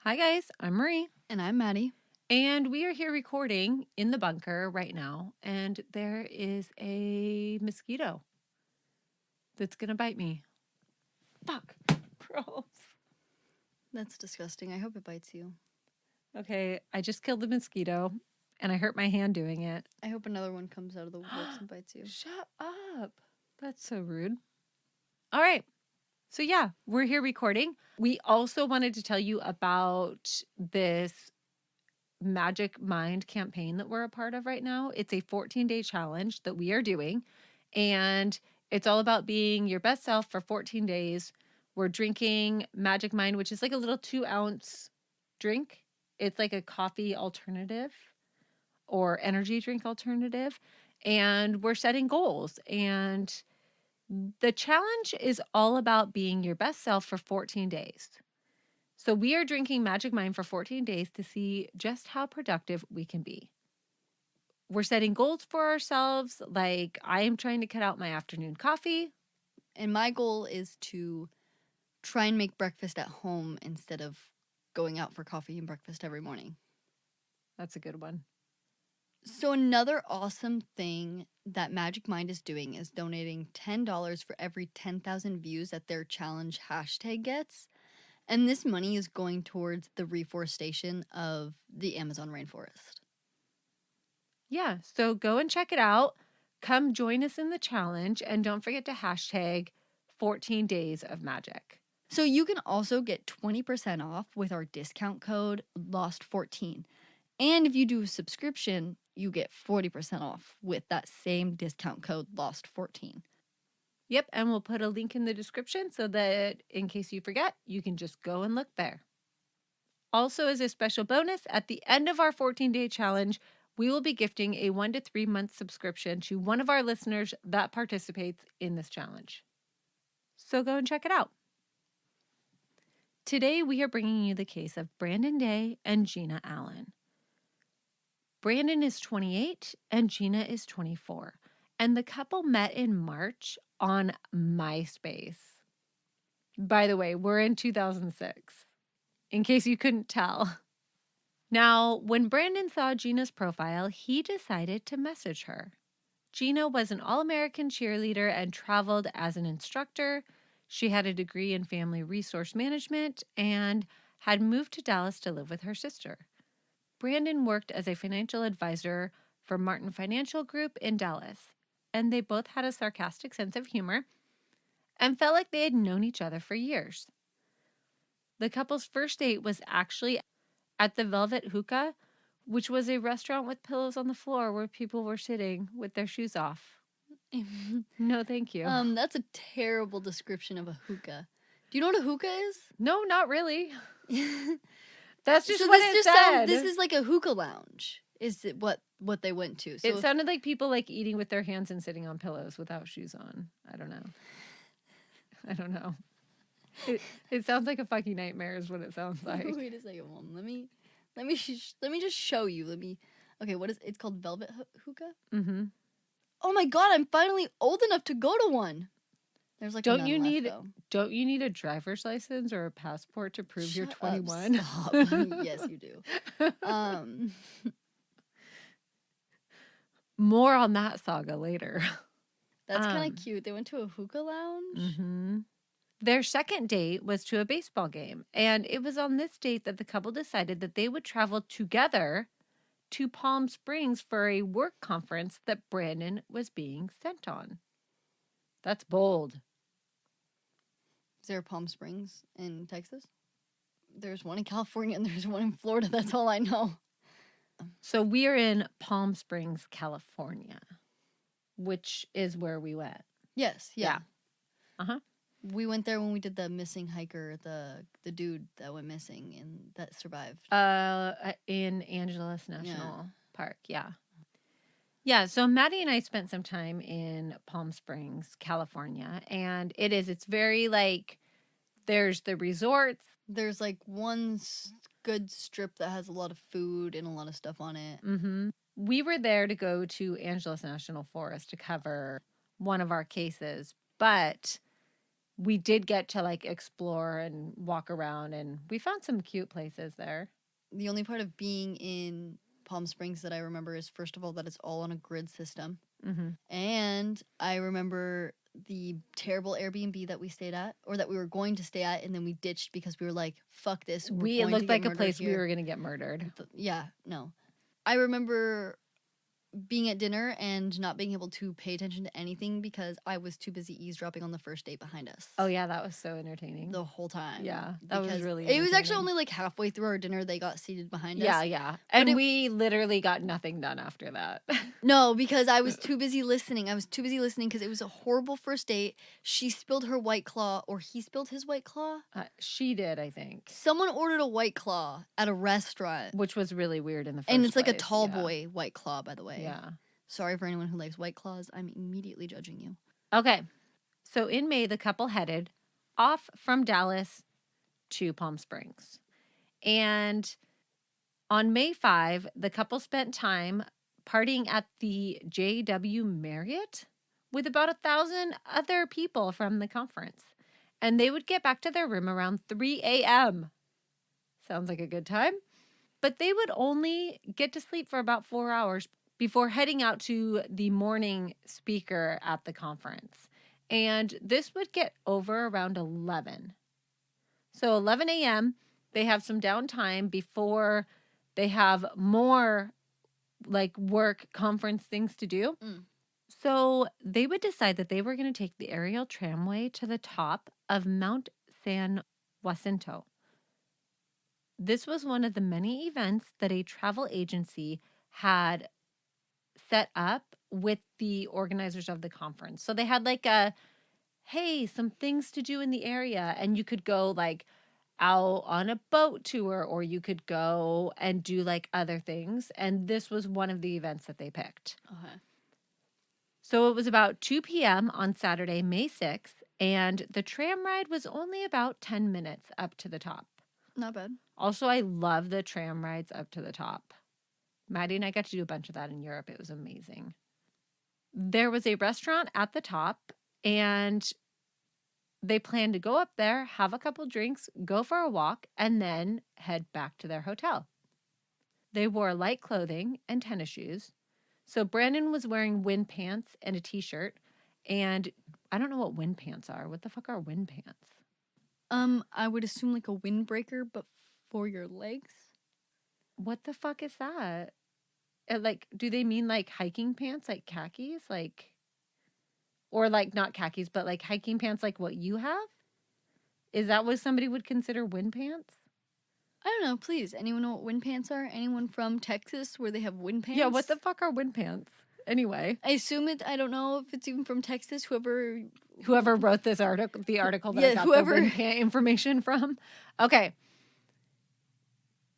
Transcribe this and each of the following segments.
Hi guys, I'm Marie, And I'm Maddie. and we are here recording in the bunker right now, and there is a mosquito that's gonna bite me. Fuck. Gross. That's disgusting. I hope it bites you. Okay, I just killed the mosquito, and I hurt my hand doing it. I hope another one comes out of the woodworks and bites you. Shut up. That's so rude. All right. So, yeah, we're here recording. We also wanted to tell you about this Magic Mind campaign that we're a part of right now. It's a 14-day challenge that we are doing, and it's all about being your best self for 14 days. We're drinking Magic Mind, which is like a little 2-ounce drink. It's like a coffee alternative or energy drink alternative, and we're setting goals. And the challenge is all about being your best self for 14 days. So we are drinking Magic Mind for 14 days to see just how productive we can be. We're setting goals for ourselves, like I am trying to cut out my afternoon coffee. And my goal is to try and make breakfast at home instead of going out for coffee and breakfast every morning. That's a good one. So, another awesome thing that Magic Mind is doing is donating $10 for every 10,000 views that their challenge hashtag gets. And this money is going towards the reforestation of the Amazon rainforest. Yeah, so go and check it out. Come join us in the challenge, and don't forget to hashtag 14 days of magic. So you can also get 20% off with our discount code LOST14. And if you do a subscription, you get 40% off with that same discount code LOST14. Yep, and we'll put a link in the description so that in case you forget, you can just go and look there. Also, as a special bonus, at the end of our 14-day challenge, we will be gifting a 1 to 3 month subscription to one of our listeners that participates in this challenge. So go and check it out. Today, we are bringing you the case of Brandon Day and Gina Allen. Brandon is 28 and Gina is 24, and the couple met in March on MySpace. By the way, we're in 2006, in case you couldn't tell. Now, when Brandon saw Gina's profile, he decided to message her. Gina was an All-American cheerleader and traveled as an instructor. She had a degree in family resource management and had moved to Dallas to live with her sister. Brandon worked as a financial advisor for Martin Financial Group in Dallas, and they both had a sarcastic sense of humor and felt like they had known each other for years. The couple's first date was actually at the Velvet Hookah, which was a restaurant with pillows on the floor where people were sitting with their shoes off. No, thank you. That's a terrible description of a hookah. Do you know what a hookah is? No, not really. That's just So what it said. this is like a hookah lounge. Is it what they went to? So It sounded like people like eating with their hands and sitting on pillows without shoes on. I don't know. It sounds like a fucking nightmare is what it sounds like. Wait a second, Mom. Let me just show you. Okay, what is it's called Velvet Hookah? Mm-hmm. Oh my god, I'm finally old enough to go to one. There's like Don't none you left, need though. don't you need a driver's license or a passport to prove you're Shut up, 21? stop. Yes, you do. More on that saga later. That's kind of cute. They went to a hookah lounge. Mm-hmm. Their second date was to a baseball game, and it was on this date that the couple decided that they would travel together to Palm Springs for a work conference that Brandon was being sent on. That's bold. Is there Palm Springs in Texas? There's one in California and there's one in Florida. That's all I know. So we are in Palm Springs, California, which is where we went. Yes, yeah. Uh-huh. We went there when we did the missing hiker, the dude that went missing and that survived. In Angeles National Park, yeah. Yeah, so Maddie and I spent some time in Palm Springs, California, and it's very like, there's the resorts. There's like one good strip that has a lot of food and a lot of stuff on it. Mm-hmm. We were there to go to Angeles National Forest to cover one of our cases, but we did get to like explore and walk around, and we found some cute places there. The only part of being in Palm Springs that I remember is, first of all, that it's all on a grid system. Mm-hmm. And I remember the terrible Airbnb that we stayed at, or that we were going to stay at, and then we ditched because we were like, fuck this. It Going to looked get like a murdered place here. we were going to get murdered. Yeah, no. I remember being at dinner and not being able to pay attention to anything because I was too busy eavesdropping on the first date behind us. Oh, yeah, that was so entertaining. The whole time. Yeah, that was really It was actually entertaining. only like halfway through our dinner they got seated behind us. Yeah. And we literally got nothing done after that. No, because I was too busy listening. I was too busy listening because it was a horrible first date. She spilled her White Claw, or he spilled his White Claw. She did, I think. Someone ordered a White Claw at a restaurant. Which was really weird in the first And it's like a place, tall boy White Claw, by the way. Yeah. Sorry for anyone who likes White Claws. I'm immediately judging you. Okay. So in May, the couple headed off from Dallas to Palm Springs. And on May 5, the couple spent time partying at the JW Marriott with about 1,000 other people from the conference. And they would get back to their room around 3 a.m. Sounds like a good time. But they would only get to sleep for about 4 hours before heading out to the morning speaker at the conference. And this would get over around 11. So 11 a.m., they have some downtime before they have more like work conference things to do. So they would decide that they were going to take the aerial tramway to the top of Mount San Jacinto. This was one of the many events that a travel agency had set up with the organizers of the conference. So they had like hey, some things to do in the area, and you could go like out on a boat tour, or you could go and do like other things. And this was one of the events that they picked. Okay. So it was about 2 p.m. on Saturday, May 6th, and the tram ride was only about 10 minutes up to the top. Not bad. Also, I love the tram rides up to the top. Maddie and I got to do a bunch of that in Europe. It was amazing. There was a restaurant at the top, and they planned to go up there, have a couple drinks, go for a walk, and then head back to their hotel. They wore light clothing and tennis shoes. So Brandon was wearing wind pants and a t-shirt, and I don't know what wind pants are. What the fuck are wind pants? I would assume like a windbreaker, but for your legs. What the fuck is that? Like, do they mean like hiking pants, like khakis, like, or like not khakis, but like hiking pants, like what you have? Is that what somebody would consider wind pants? I don't know. Please, anyone know what wind pants are? Anyone from Texas where they have wind pants? Yeah, what the fuck are wind pants? Anyway, I assume it. I don't know if it's even from Texas. Whoever wrote this article, the article that Yeah, I got whoever- the wind pant information from. Okay.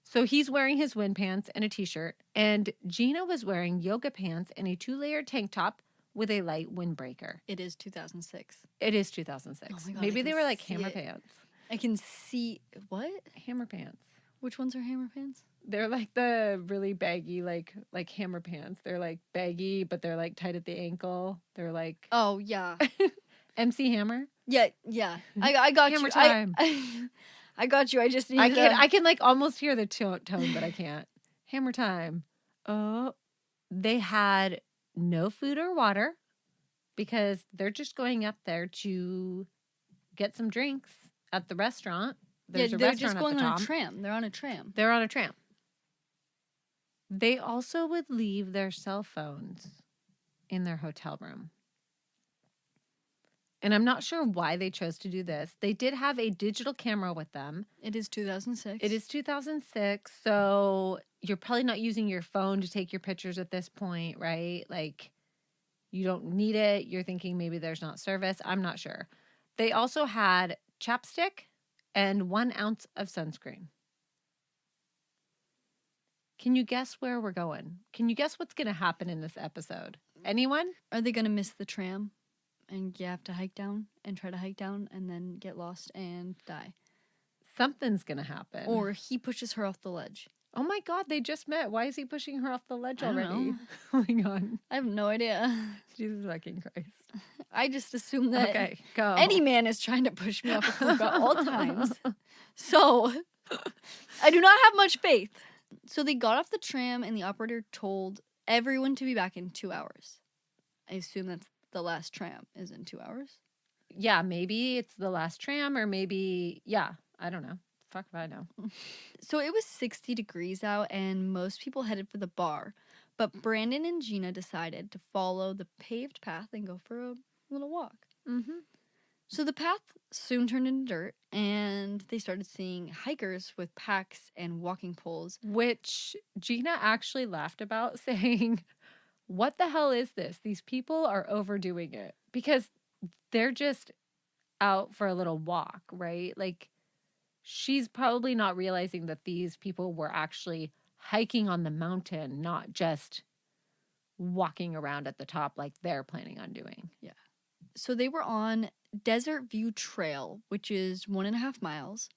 So he's wearing his wind pants and a t-shirt, and Gina was wearing yoga pants and a 2-layer tank top with a light windbreaker. It is 2006. It is 2006. Oh my God, Maybe I they can were like see hammer it. pants. I can see what? Hammer pants. Which ones are hammer pants? They're like the really baggy, like hammer pants. They're like baggy, but they're like tight at the ankle. They're like Oh yeah, MC Hammer. yeah. I got Hammer you. time. I got you. I just needed. I can like almost hear the tone, but I can't. Hammer time. Oh, they had no food or water because they're just going up there to get some drinks at the restaurant. There's a they're restaurant just going at the on top. a tram. They're on a tram. They're on a tram. They also would leave their cell phones in their hotel room. And I'm not sure why they chose to do this. They did have a digital camera with them. It is 2006. It is 2006, so you're probably not using your phone to take your pictures at this point, right? Like, you don't need it. You're thinking maybe there's not service. I'm not sure. They also had chapstick and 1 ounce of sunscreen. Can you guess where we're going? Can you guess what's going to happen in this episode? Anyone? Are they gonna miss the tram, and you have to hike down and try to hike down, and then get lost and die? Something's going to happen. Or he pushes her off the ledge. Oh my God, they just met. Why is he pushing her off the ledge I don't already? know. Oh my God. I have no idea. Jesus fucking Christ. I just assume that Okay, go. any man is trying to push me off a cliff at all times. So, I do not have much faith. So they got off the tram and the operator told everyone to be back in 2 hours. I assume that's the last tram is in 2 hours. Yeah, maybe it's the last tram or maybe, yeah, I don't know. Fuck if I know. So it was 60 degrees out and most people headed for the bar. But Brandon and Gina decided to follow the paved path and go for a little walk. Mm-hmm. So the path soon turned into dirt, and they started seeing hikers with packs and walking poles. Which Gina actually laughed about, saying, what the hell is this? These people are overdoing it because they're just out for a little walk, right? Like, she's probably not realizing that these people were actually hiking on the mountain, not just walking around at the top like they're planning on doing. Yeah. So they were on Desert View Trail, which is 1.5 miles.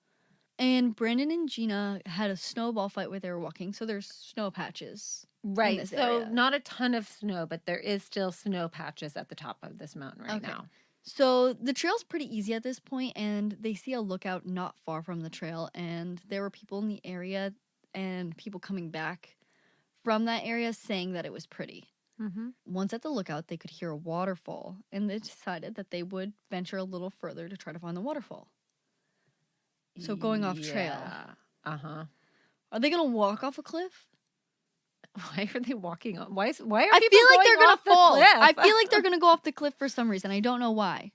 And Brandon and Gina had a snowball fight where they were walking, so there's snow patches. Right. this So area. not a ton of snow, but there is still snow patches at the top of this mountain right now. So the trail's pretty easy at this point, and they see a lookout not far from the trail, and there were people in the area and people coming back from that area saying that it was pretty. Mm-hmm. Once at the lookout, they could hear a waterfall, and they decided that they would venture a little further to try to find the waterfall. So going off trail. Uh-huh. Are they going to walk off a cliff? Why are they walking on? Why are I people feel like they're going gonna off the fall. cliff? I feel like they're gonna go off the cliff for some reason. I don't know why.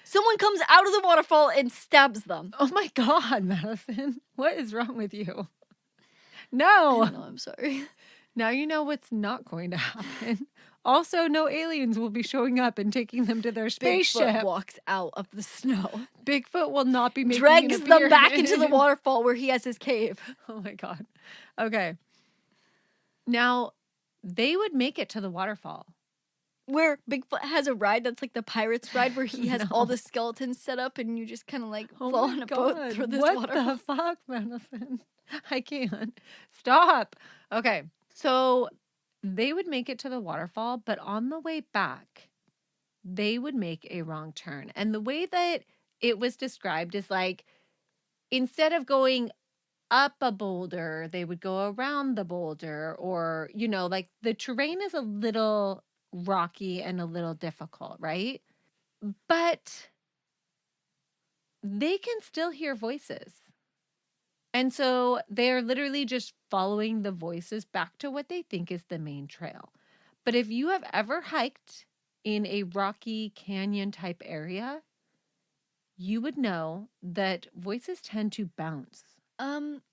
Someone comes out of the waterfall and stabs them. Oh my God, Madison. What is wrong with you? I No. don't know, I'm sorry. Now you know what's not going to happen. Also, no aliens will be showing up and taking them to their spaceship. Bigfoot walks out of the snow. Bigfoot will not be making Drags an them back into the appearance. waterfall where he has his cave. Oh my God. Okay. Now, they would make it to the waterfall. Where Bigfoot has a ride that's like the pirate's ride where he has No. all the skeletons set up and you just kind of like Oh float my on a God. boat through this what waterfall. the fuck, Madison? I can't. Stop. Okay. So they would make it to the waterfall, but on the way back, they would make a wrong turn. And the way that it was described is like, instead of going up a boulder, they would go around the boulder, or, you know, like the terrain is a little rocky and a little difficult, right? But they can still hear voices. And so they're literally just following the voices back to what they think is the main trail. But if you have ever hiked in a rocky canyon type area, you would know that voices tend to bounce.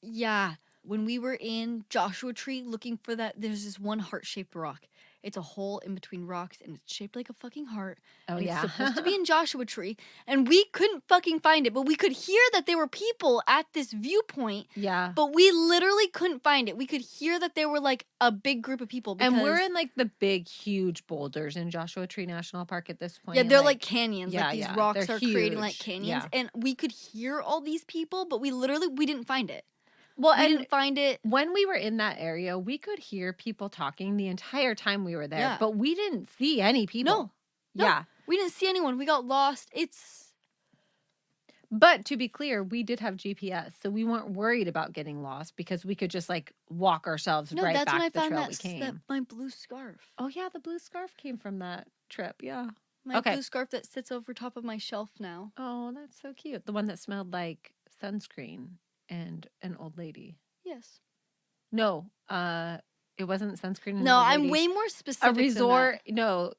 Yeah. When we were in Joshua Tree looking for that, there's this one heart-shaped rock. It's a hole in between rocks, and it's shaped like a fucking heart. Oh, and yeah. It's supposed to be in Joshua Tree, and we couldn't fucking find it, but we could hear that there were people at this viewpoint, Yeah. but we literally couldn't find it. We could hear that there were, like, a big group of people. And we're in, like, the big, huge boulders in Joshua Tree National Park at this point. Yeah, they're like canyons. Yeah, like, these yeah, rocks they're are creating, like, huge. canyons. Yeah. And we could hear all these people, but we didn't find it. Well, We and didn't find it. when we were in that area, we could hear people talking the entire time we were there, Yeah. but we didn't see any people. No. Yeah. We didn't see anyone. We got lost. But to be clear, we did have GPS, so we weren't worried about getting lost because we could just like walk ourselves right that's back when I the found trail that, we came. that my blue scarf. Oh yeah, the blue scarf came from that trip. Yeah. My Okay. blue scarf that sits over top of my shelf now. Oh, that's so cute. The one that smelled like sunscreen and an old lady. Yes. No, it wasn't sunscreen. And No, an old I'm lady. way more specific. A resort. No,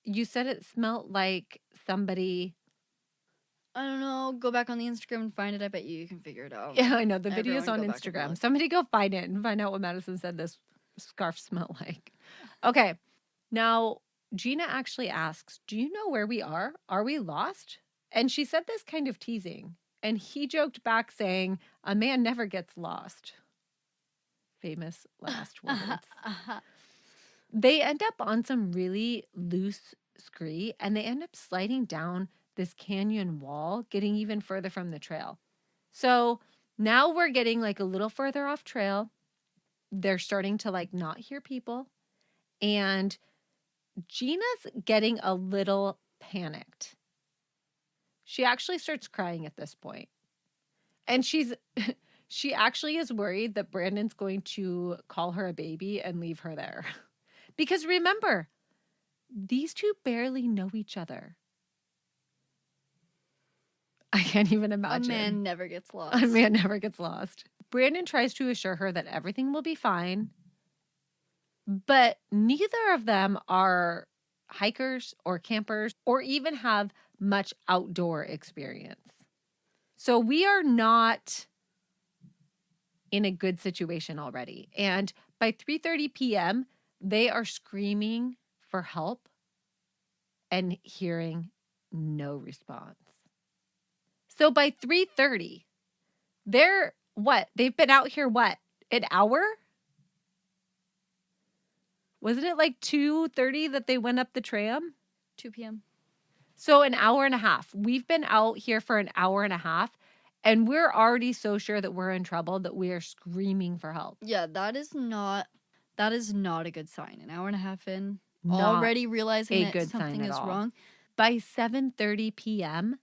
you said it smelled like somebody. I don't know. Go back on the Instagram and find it. I bet you can figure it out. Yeah, I know. The video's Everyone on go back and Instagram. look. Somebody go find it and find out what Madison said this scarf smelled like. Okay. Now, Gina actually asks, do you know where we are? Are we lost? And she said this kind of teasing. And he joked back saying, a man never gets lost. Famous last words. They end up on some really loose scree and they end up sliding down this canyon wall, getting even further from the trail. So now we're getting like a little further off trail. They're starting to like not hear people. And Gina's getting a little panicked. She actually starts crying at this point. And she actually is worried that Brandon's going to call her a baby and leave her there. Because remember, these two barely know each other. I can't even imagine. A man never gets lost. A man never gets lost. Brandon tries to assure her that everything will be fine, but neither of them are hikers or campers or even have much outdoor experience. So we are not in a good situation already. And by 3:30 p.m., they are screaming for help and hearing no response. So by 3:30, they're what? They've been out here what? An hour? Wasn't it like 2:30 that they went up the tram? 2 p.m. So an hour and a half. We've been out here for an hour and a half, and we're already so sure that we're in trouble that we are screaming for help. Yeah, that is not a good sign. An hour and a half in, Not already realizing that something is wrong. By 7:30 p.m.,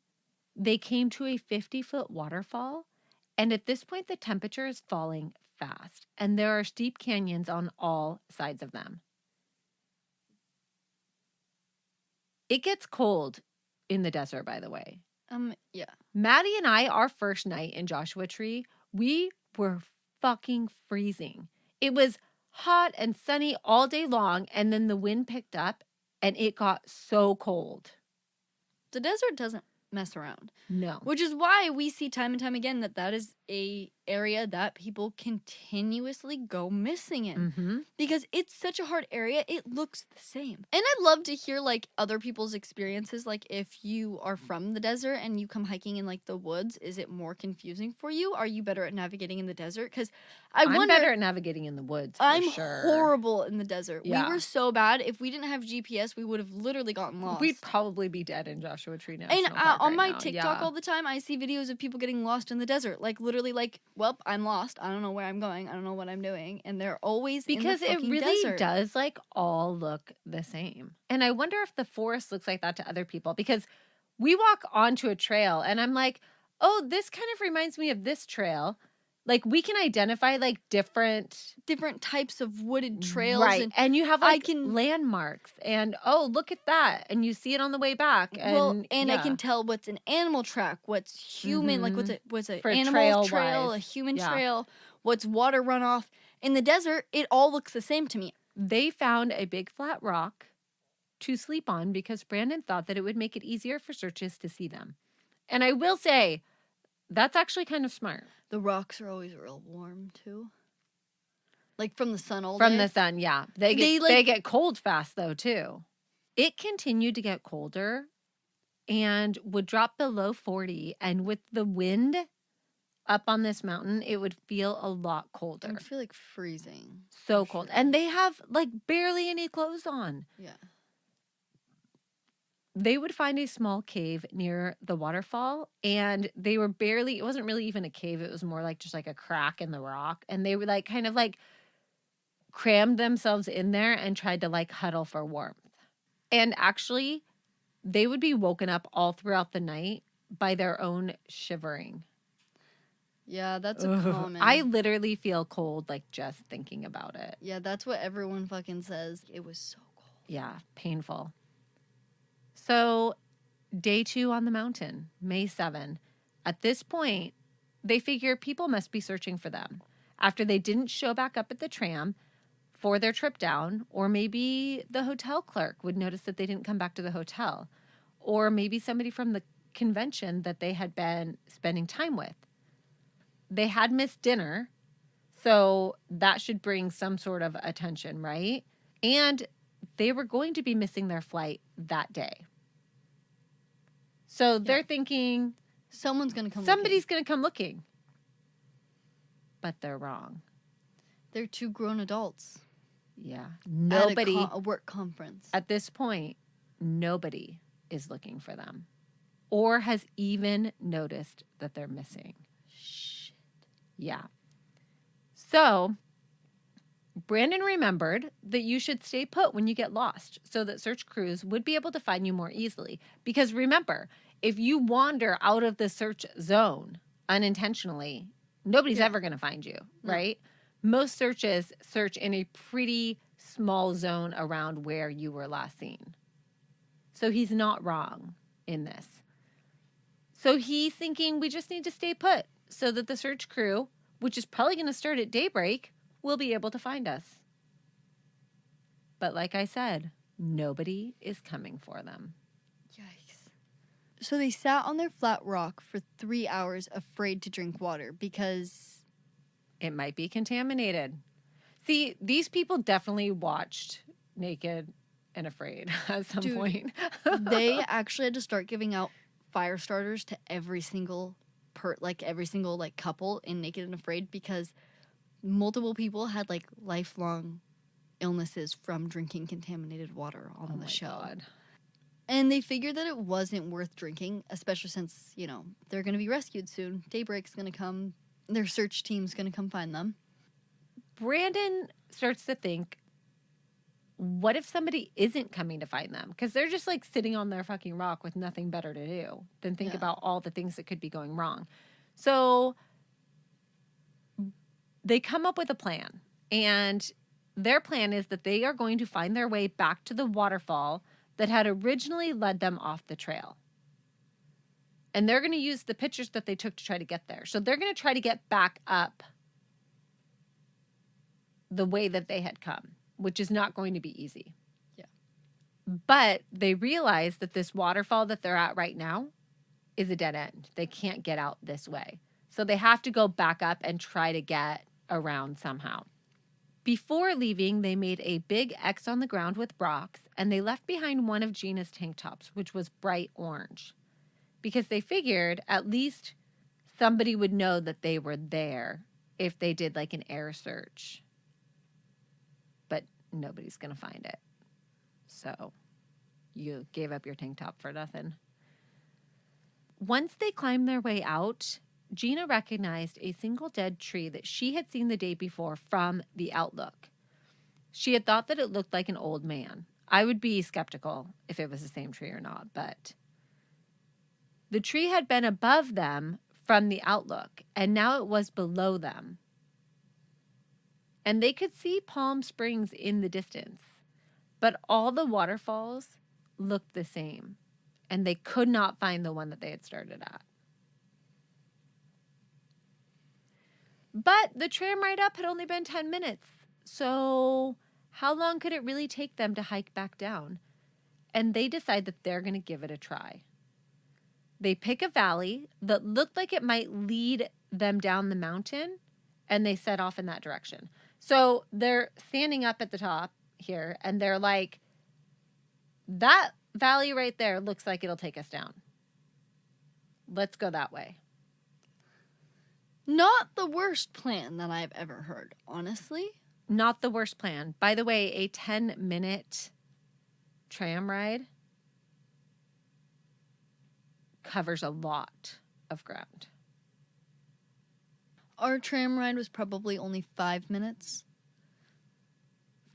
they came to a 50-foot waterfall, and at this point, the temperature is falling fast, and there are steep canyons on all sides of them. It gets cold in the desert, by the way. Yeah. Maddie and I, our first night in Joshua Tree, we were fucking freezing. It was hot and sunny all day long, and then the wind picked up, and it got so cold. The desert doesn't mess around. No. Which is why we see time and time again that is a area that people continuously go missing in. Mm-hmm. Because it's such a hard area, it looks the same. And I'd love to hear like other people's experiences. Like if you are from the desert and you come hiking in like the woods, is it more confusing for you? Are you better at navigating in the desert? Because I'm better at navigating in the woods. I'm sure. horrible in the desert. Yeah. We were so bad. If we didn't have GPS, we would have literally gotten lost. We'd probably be dead in Joshua Tree National And Park on my now. TikTok all the time, I see videos of people getting lost in the desert. Like literally, like, well, I'm lost. I don't know where I'm going. I don't know what I'm doing. And they're always because in the it fucking really desert. does like all look the same. And I wonder if the forest looks like that to other people, because we walk onto a trail and I'm like, oh, this kind of reminds me of this trail. Like we can identify like different types of wooded trails, right? And you have like landmarks, and oh, look at that, and you see it on the way back. And I can tell what's an animal track, what's human, like what's an For animal trail, a human trail, what's water runoff. In the desert, it all looks the same to me. They found a big flat rock to sleep on because Brandon thought that it would make it easier for searchers to see them. And I will say, that's actually kind of smart. The rocks are always real warm too. Like from the sun all day. From the sun, yeah. They get cold fast though too. It continued to get colder and would drop below 40. And with the wind up on this mountain, it would feel a lot colder. It would feel like freezing. So cold. Sure. And they have like barely any clothes on. Yeah. They would find a small cave near the waterfall, and they were it wasn't really even a cave. It was more like just like a crack in the rock. And they were like kind of like crammed themselves in there and tried to like huddle for warmth. And actually, they would be woken up all throughout the night by their own shivering. Yeah, that's a common. I literally feel cold like just thinking about it. Yeah, that's what everyone fucking says. It was so cold. Yeah, painful. So, day 2 on the mountain, May 7. At this point, they figure people must be searching for them after they didn't show back up at the tram for their trip down, or maybe the hotel clerk would notice that they didn't come back to the hotel, or maybe somebody from the convention that they had been spending time with. They had missed dinner, so that should bring some sort of attention, right? And they were going to be missing their flight that day. So they're thinking, somebody's going to come looking. But they're wrong. They're 2 grown adults. Yeah. Nobody. At a work conference. At this point, nobody is looking for them or has even noticed that they're missing. Shit. Yeah. So Brandon remembered that you should stay put when you get lost so that search crews would be able to find you more easily. Because remember, if you wander out of the search zone unintentionally, nobody's ever going to find you, right? Most searches search in a pretty small zone around where you were last seen. So he's not wrong in this. So he's thinking we just need to stay put so that the search crew, which is probably going to start at daybreak, will be able to find us. But like I said, nobody is coming for them. Yikes. So they sat on their flat rock for 3 hours, afraid to drink water because it might be contaminated. See, these people definitely watched Naked and Afraid at some point. They actually had to start giving out fire starters to every single couple in Naked and Afraid because multiple people had like lifelong illnesses from drinking contaminated water on the show. God. And they figured that it wasn't worth drinking, especially since, they're going to be rescued soon. Daybreak's going to come. Their search team's going to come find them. Brandon starts to think, what if somebody isn't coming to find them? Because they're just like sitting on their fucking rock with nothing better to do than think about all the things that could be going wrong. So they come up with a plan. And their plan is that they are going to find their way back to the waterfall that had originally led them off the trail. And they're going to use the pictures that they took to try to get there. So they're going to try to get back up the way that they had come, which is not going to be easy. Yeah. But they realize that this waterfall that they're at right now is a dead end. They can't get out this way. So they have to go back up and try to get around somehow. Before leaving, they made a big X on the ground with rocks, and they left behind one of Gina's tank tops, which was bright orange, because they figured at least somebody would know that they were there if they did like an air search. But nobody's going to find it. So you gave up your tank top for nothing. Once they climbed their way out, Gina recognized a single dead tree that she had seen the day before from the outlook. She had thought that it looked like an old man. I would be skeptical if it was the same tree or not, but the tree had been above them from the outlook, and now it was below them. And they could see Palm Springs in the distance, but all the waterfalls looked the same, and they could not find the one that they had started at. But the tram ride up had only been 10 minutes, so how long could it really take them to hike back down? And they decide that they're going to give it a try. They pick a valley that looked like it might lead them down the mountain, and they set off in that direction. So they're standing up at the top here, and they're like, that valley right there looks like it'll take us down. Let's go that way. Not the worst plan that I've ever heard, honestly. Not the worst plan. By the way, a 10-minute tram ride covers a lot of ground. Our tram ride was probably only 5 minutes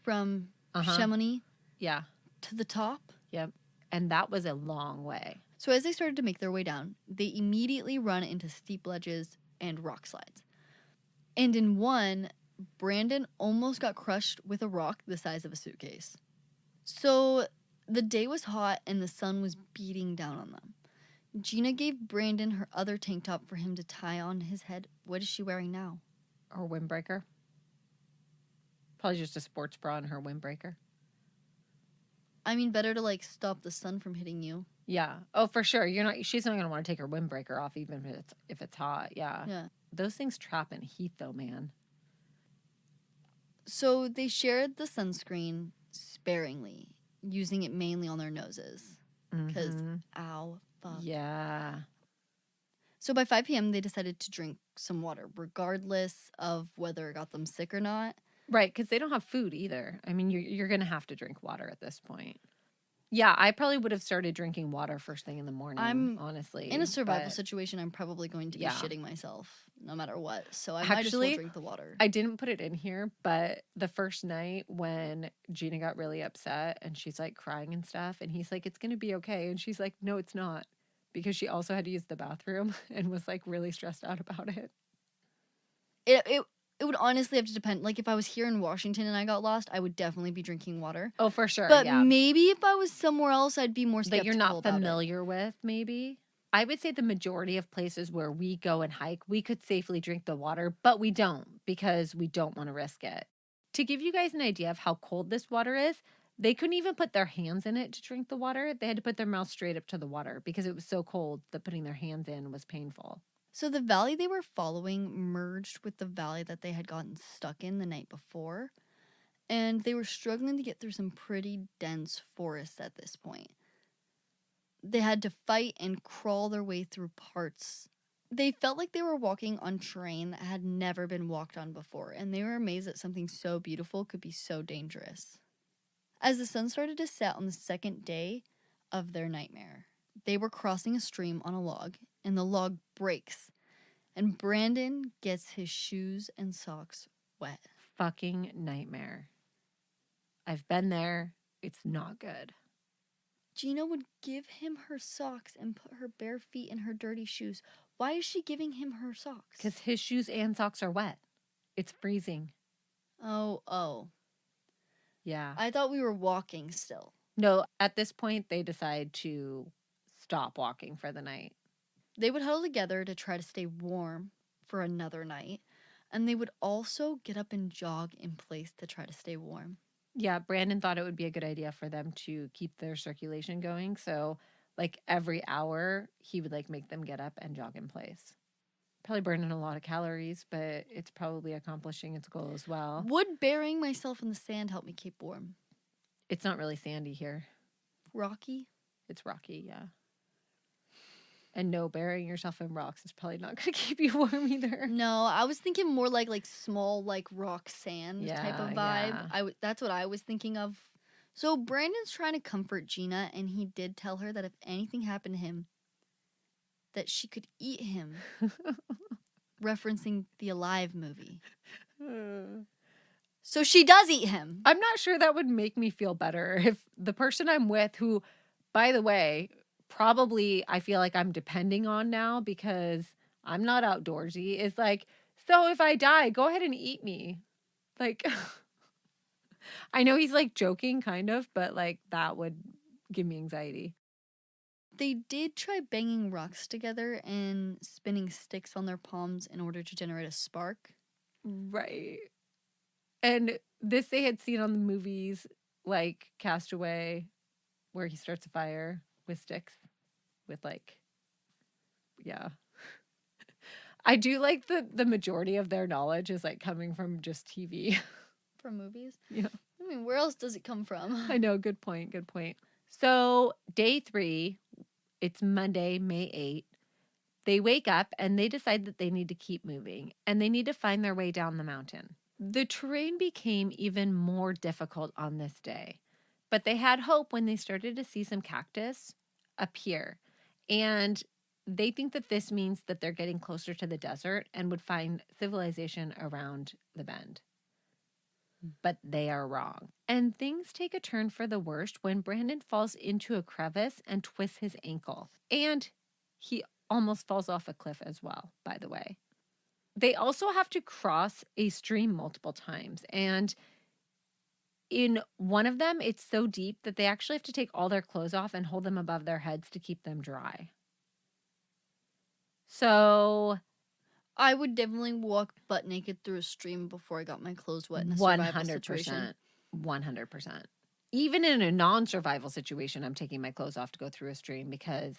from Chamonix to the top. Yep. And that was a long way. So as they started to make their way down, they immediately run into steep ledges and rock slides. And in one, Brandon almost got crushed with a rock the size of a suitcase. So the day was hot and the sun was beating down on them. Gina gave Brandon her other tank top for him to tie on his head. What is she wearing now? Her windbreaker. Probably just a sports bra and her windbreaker. I mean, better to stop the sun from hitting you. Yeah. Oh, for sure. She's not going to want to take her windbreaker off even if it's hot. Yeah. Yeah. Those things trap in heat though, man. So they shared the sunscreen sparingly, using it mainly on their noses. Because, ow, fuck. Yeah. So by 5 p.m., they decided to drink some water, regardless of whether it got them sick or not. Right, because they don't have food either. I mean, you're going to have to drink water at this point. Yeah, I probably would have started drinking water first thing in the morning, I'm honestly. in a survival but situation. I'm probably going to be yeah. shitting myself no matter what. So I might as well Actually, drink the water. I didn't put it in here, but the first night when Gina got really upset and she's like crying and stuff, and he's like, "It's gonna be okay," and she's like, "No, it's not," because she also had to use the bathroom and was like really stressed out about it. It would honestly have to depend. Like if I was here in Washington and I got lost, I would definitely be drinking water. Oh, for sure, But yeah. maybe if I was somewhere else, I'd be more That you're skeptical not about it. familiar with, maybe. I would say the majority of places where we go and hike, we could safely drink the water, but we don't because we don't want to risk it. To give you guys an idea of how cold this water is, they couldn't even put their hands in it to drink the water. They had to put their mouth straight up to the water because it was so cold that putting their hands in was painful. So the valley they were following merged with the valley that they had gotten stuck in the night before, and they were struggling to get through some pretty dense forests at this point. They had to fight and crawl their way through parts. They felt like they were walking on terrain that had never been walked on before, and they were amazed that something so beautiful could be so dangerous. As the sun started to set on the second day of their nightmare, they were crossing a stream on a log, and the log breaks, and Brandon gets his shoes and socks wet. Fucking nightmare. I've been there. It's not good. Gina would give him her socks and put her bare feet in her dirty shoes. Why is she giving him her socks? Because his shoes and socks are wet. It's freezing. Oh. Yeah. I thought we were walking still. No, at this point, they decide to stop walking for the night. They would huddle together to try to stay warm for another night, and they would also get up and jog in place to try to stay warm. Yeah, Brandon thought it would be a good idea for them to keep their circulation going. So, like every hour, he would like make them get up and jog in place. Probably burning a lot of calories, but it's probably accomplishing its goal as well. Would burying myself in the sand help me keep warm? It's not really sandy here. Rocky? It's rocky, yeah. And no, burying yourself in rocks is probably not going to keep you warm either. No, I was thinking more like small like rock sand type of vibe. Yeah. That's what I was thinking of. So Brandon's trying to comfort Gina, and he did tell her that if anything happened to him, that she could eat him, referencing the Alive movie. So she does eat him. I'm not sure that would make me feel better if the person I'm with, who, by the way, probably I feel like I'm depending on now because I'm not outdoorsy, is like, so if I die, go ahead and eat me. Like, I know he's like joking kind of, but like that would give me anxiety. They did try banging rocks together and spinning sticks on their palms in order to generate a spark. Right. And this they had seen on the movies like Castaway, where he starts a fire with sticks, with like, yeah. I do like the majority of their knowledge is like coming from just TV. From movies? Yeah. I mean, where else does it come from? I know. Good point. Good point. So, day 3, it's Monday, May 8th. They wake up and they decide that they need to keep moving and they need to find their way down the mountain. The terrain became even more difficult on this day, but they had hope when they started to see some cactus appear. And they think that this means that they're getting closer to the desert and would find civilization around the bend. But they are wrong. And things take a turn for the worst when Brandon falls into a crevice and twists his ankle. And he almost falls off a cliff as well, by the way. They also have to cross a stream multiple times. And in one of them, it's so deep that they actually have to take all their clothes off and hold them above their heads to keep them dry. So I would definitely walk butt naked through a stream before I got my clothes wet in a survival situation. 100%. Even in a non-survival situation, I'm taking my clothes off to go through a stream because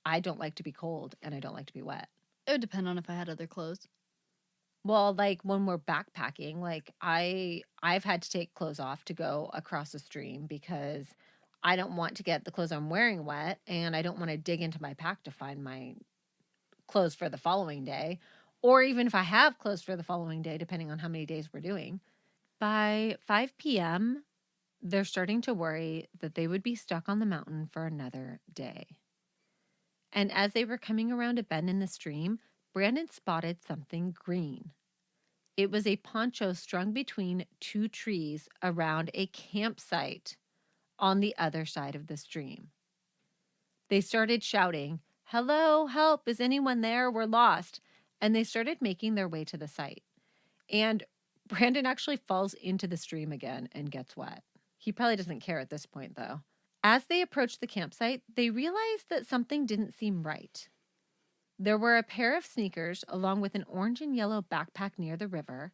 I don't like to be cold and I don't like to be wet. It would depend on if I had other clothes. Well, like when we're backpacking, like I've had to take clothes off to go across a stream because I don't want to get the clothes I'm wearing wet and I don't want to dig into my pack to find my clothes for the following day, or even if I have clothes for the following day, depending on how many days we're doing. By 5 p.m., They're starting to worry that they would be stuck on the mountain for another day. And as they were coming around a bend in the stream, Brandon spotted something green. It was a poncho strung between two trees around a campsite on the other side of the stream. They started shouting, "Hello, help, is anyone there? We're lost." And they started making their way to the site. And Brandon actually falls into the stream again and gets wet. He probably doesn't care at this point, though. As they approached the campsite, they realized that something didn't seem right. There were a pair of sneakers along with an orange and yellow backpack near the river.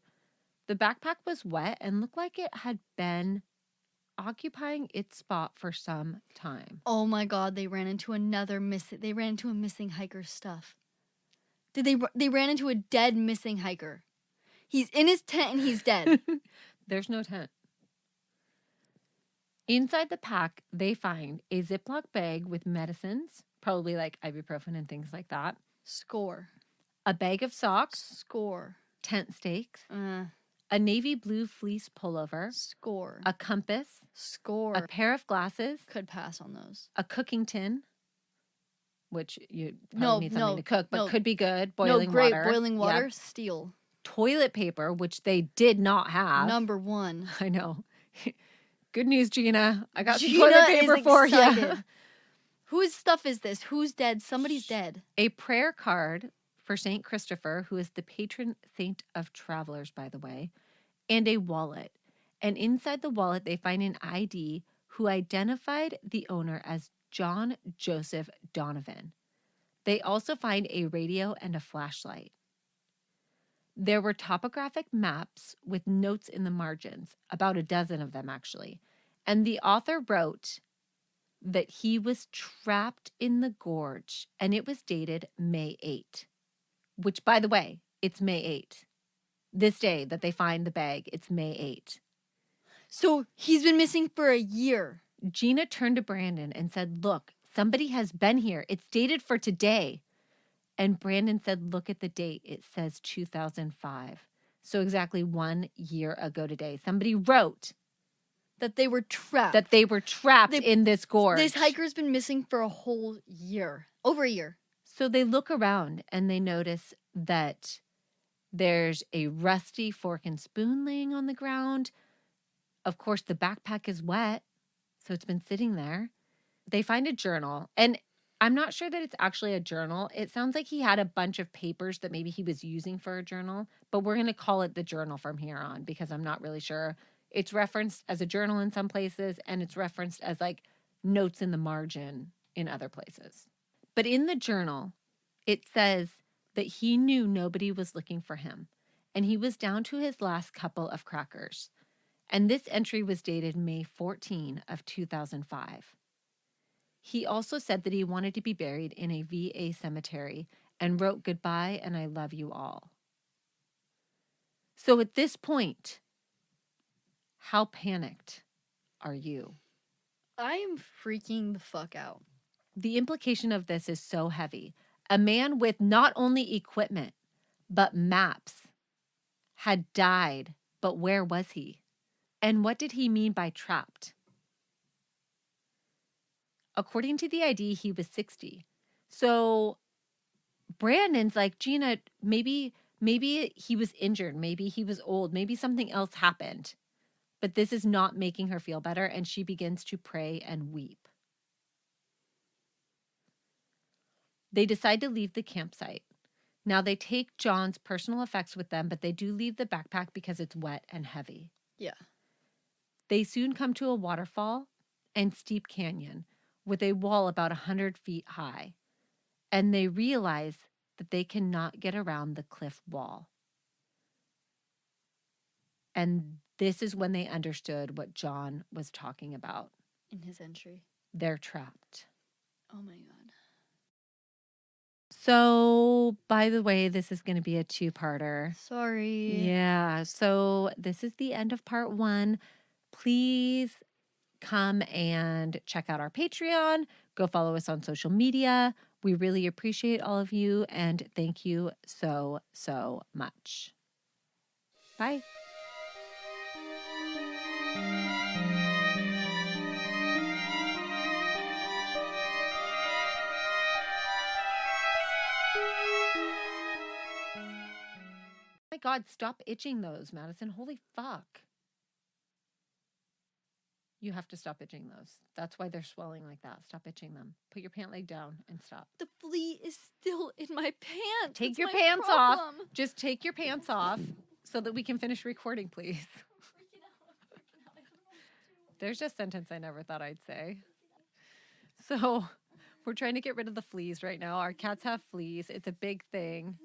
The backpack was wet and looked like it had been occupying its spot for some time. Oh my God, they ran into a missing hiker's stuff. They ran into a dead missing hiker. He's in his tent and he's dead. There's no tent. Inside the pack, they find a Ziploc bag with medicines, probably like ibuprofen and things like that. Score. A bag of socks. Score. Tent stakes. A navy blue fleece pullover. Score. A compass. Score. A pair of glasses. Could pass on those. A cooking tin, which you probably need something to cook, but could be good. Boiling Boiling water. Yep. Steel. Toilet paper, which they did not have. Number 1. I know. Good news, Gina. I got Gina some toilet paper for you. Whose stuff is this? Who's dead? Somebody's dead. A prayer card for St. Christopher, who is the patron saint of travelers, by the way, and a wallet. And inside the wallet, they find an ID who identified the owner as John Joseph Donovan. They also find a radio and a flashlight. There were topographic maps with notes in the margins, about a dozen of them actually. And the author wrote that he was trapped in the gorge, and it was dated May 8, which, by the way, it's May 8. This day that they find the bag, it's May 8. So he's been missing for a year. Gina turned to Brandon and said, "Look, somebody has been here. It's dated for today." And Brandon said, "Look at the date. It says 2005. So exactly 1 year ago today. Somebody wrote that they were trapped. In this gorge. This hiker's been missing for a whole year. Over a year. So they look around and they notice that there's a rusty fork and spoon laying on the ground. Of course, the backpack is wet, so it's been sitting there. They find a journal, and I'm not sure that it's actually a journal. It sounds like he had a bunch of papers that maybe he was using for a journal, but we're going to call it the journal from here on because I'm not really sure. It's referenced as a journal in some places, and it's referenced as like notes in the margin in other places. But in the journal, it says that he knew nobody was looking for him, and he was down to his last couple of crackers. And this entry was dated May 14 of 2005. He also said that he wanted to be buried in a VA cemetery and wrote "Goodbye and I love you all." So at this point, how panicked are you? I am freaking the fuck out. The implication of this is so heavy. A man with not only equipment, but maps had died, but where was he? And what did he mean by trapped? According to the ID, he was 60. So Brandon's like, "Gina, maybe he was injured. Maybe he was old. Maybe something else happened." But this is not making her feel better, and she begins to pray and weep. They decide to leave the campsite. Now they take John's personal effects with them, but they do leave the backpack because it's wet and heavy. Yeah. They soon come to a waterfall and steep canyon with a wall about 100 feet high, and they realize that they cannot get around the cliff wall. And this is when they understood what John was talking about. In his entry. They're trapped. Oh my God. So, by the way, this is going to be a 2-parter. Sorry. Yeah. So this is the end of part 1. Please come and check out our Patreon. Go follow us on social media. We really appreciate all of you, and thank you so, so much. Bye. God, stop itching those, Madison. Holy fuck. You have to stop itching those. That's why they're swelling like that. Stop itching them. Put your pant leg down and stop. The flea is still in my pants. Take That's your my pants problem. off. Just take your pants off so that we can finish recording, please. Freaking out. I don't know what to do. There's a sentence I never thought I'd say. So we're trying to get rid of the fleas right now. Our cats have fleas. It's a big thing.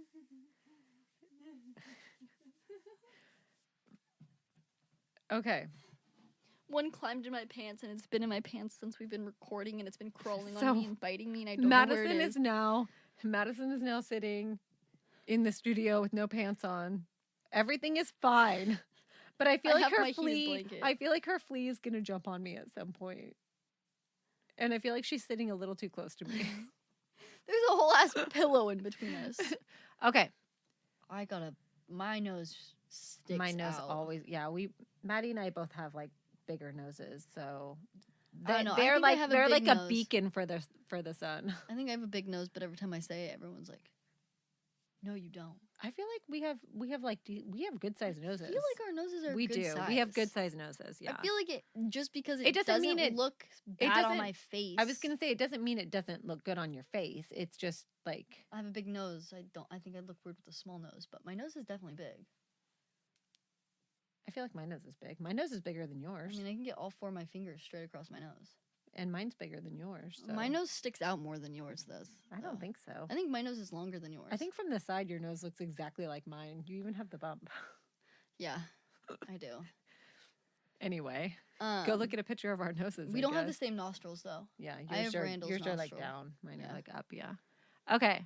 Okay. One climbed in my pants, and it's been in my pants since we've been recording, and it's been crawling So, on me and biting me, and I don't know where it is. Madison is now sitting in the studio with no pants on. Everything is fine. But I feel like her flea is gonna jump on me at some point. And I feel like she's sitting a little too close to me. There's a whole ass pillow in between us. Okay. My nose sticks My nose out. always, Maddie and I both have like bigger noses, so I know, I they're think I like have a they're big like a nose. beacon for the sun. I think I have a big nose, but every time I say it, everyone's like, "No, you don't." I feel like we have good sized noses. I feel like our noses are we good do. size. We have good sized noses. Yeah. I feel like just because it doesn't mean it look bad on my face. I was gonna say it doesn't mean it doesn't look good on your face. It's just like I have a big nose. I think I look weird with a small nose, but my nose is definitely big. I feel like my nose is big. My nose is bigger than yours. I mean, I can get all 4 of my fingers straight across my nose. And mine's bigger than yours. So. My nose sticks out more than yours does. I don't think so. I think my nose is longer than yours. I think from the side your nose looks exactly like mine. You even have the bump. Yeah, I do. Anyway, go look at a picture of our noses. We don't have the same nostrils though. Yeah, I have yours Randall's are like nostril. down. Mine are like up. Yeah. Okay.